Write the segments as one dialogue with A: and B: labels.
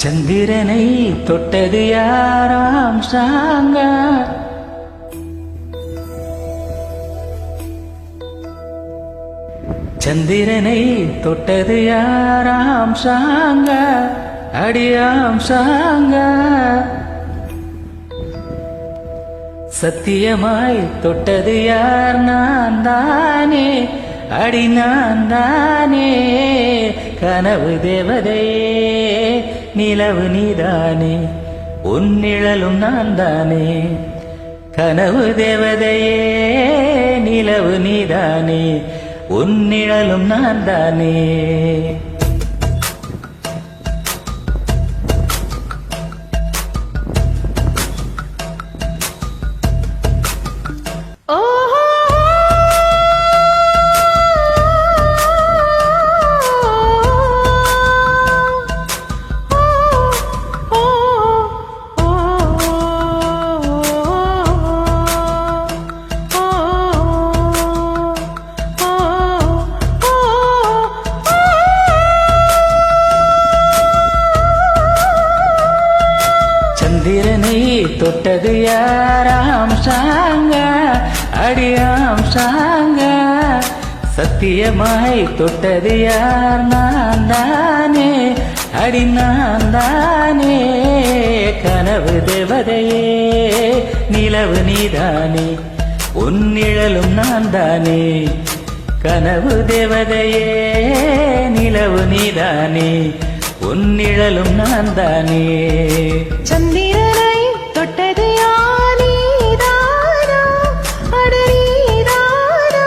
A: சந்திரனை தொட்டது யாராம் சாங்க சந்திரனை தொட்டது யாராம் சாங்க அடியாம் சாங்க சத்தியமாய் தொட்டது யார் நான் தானே அடி நான் தானே கனவு தேவதையே நிலவு நீதானே உன் நிழலும் நான் தானே கனவு தேவதையே நிலவு நீதானே உன் நிழலும் நான் தானே சந்திரனை தொட்டது யாராம் சாங்க அடியாம் சாங்க சத்தியமாய் தொட்டது யார் நான் தானே அடி நான் தானே கனவு தேவதையே நிலவு நீதானே உன் நிழலும் நான் தானே கனவு தேவதையே நிலவு நீதானே உன் நிழலும் நான் தானே
B: சந்திரனை தொட்டது யானீதானா அடு நீதானா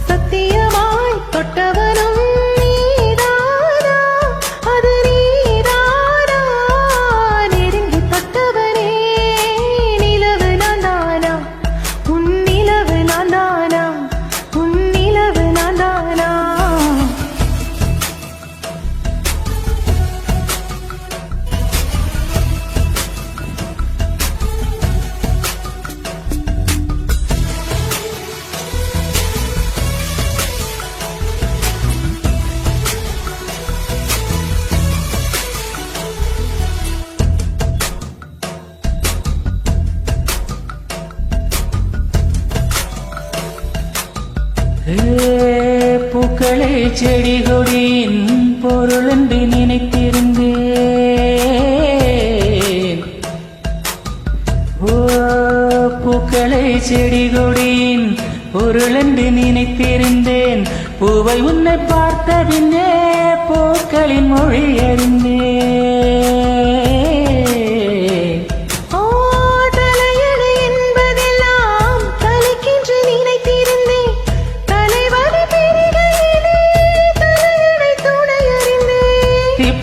B: சத்தியமாய் தொட்டவனும் நீதானா அது நீதானா நெருங்கி தொட்டவனே நிலவு நான் தானா உன் நிலவு நான் தானா உன் நிலவு நான் தானா
A: பூக்களை செடி கொடியின் பொருள் என்று நினைத்திருந்தேன் பூக்களை செடி கொடியின் பொருள் என்று நினைத்திருந்தேன் பூவை உன்னை பார்த்த பின்னே பூக்களின் மொழி அறிந்தேன்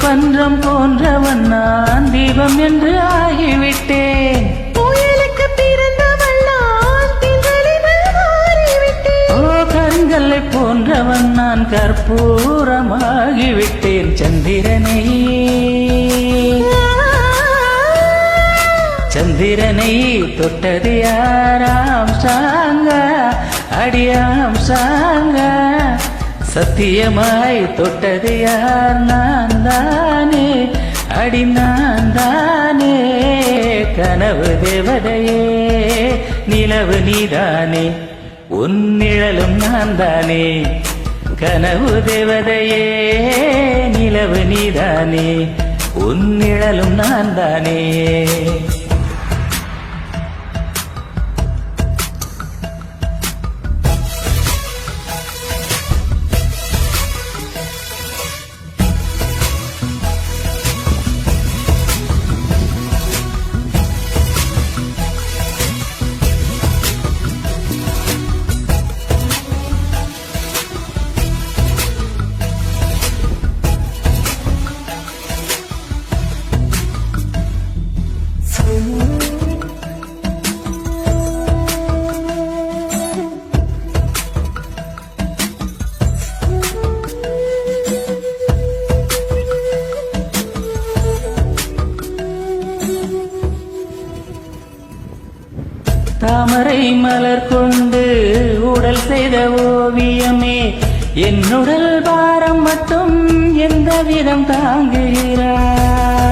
A: பன்றம் போன்றவன் நான் தீபம் என்று ஆகிவிட்டேன்
B: புயலுக்கு பிறந்தவன் நான் திங்களில் மாறிவிட்டேன்
A: ஓ கருங்கல்லை போன்றவன் நான் கற்பூரமாகிவிட்டேன் சந்திரனை சந்திரனை தொட்டது யாராம் சாங்க அடியாம் சாங்க சத்தியமாய் தொட்டது யார் நான் தானே அடி நான் தானே கனவு தேவதையே நிலவு நீதானே உன் நிழலும் நான் தானே கனவு தேவதையே நிலவு நீதானே உன் நிழலும் நான் தானே தாமரை மலர் கொண்டு உடல் செய்த ஓவியமே என்னுடல் பாரம் மட்டும் எந்த விதம் தாங்குகிறார்.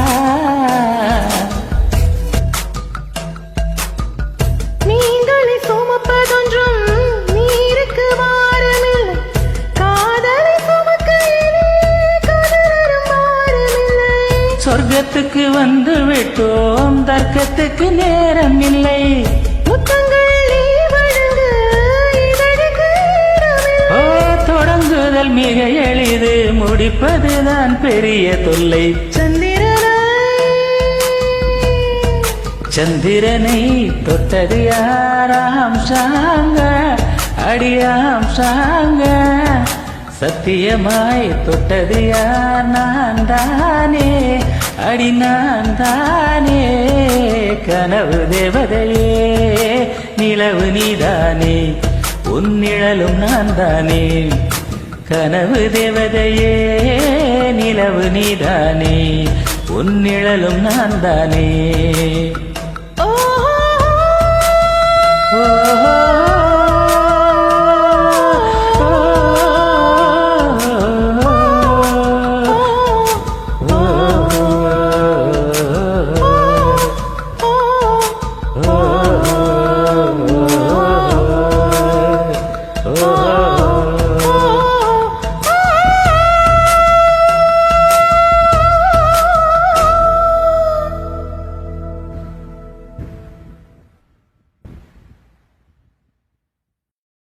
A: மோட்சத்துக்கு வந்து விட்டோம், தர்க்கத்துக்கு நேரம் இல்லை.
B: முத்தங்கள் நீ வழங்க இதழுக்கு நேரமில்லை.
A: ஓ, தொடங்குதல் மிக எளிது, முடிப்பதுதான் பெரிய தொல்லை. சந்திரனை தொட்டது யாராம் சாங்க, அடியாம் சாங்க. சத்தியமாய் தொட்டது யார்? நான் தானே, அடி நான் தானே. கனவு தேவதையே, நிலவு நீதானே, உன் நிழலும் நான் தானே. கனவு தேவதையே, நிலவு நீதானே, உன் நிழலும் நான் தானே.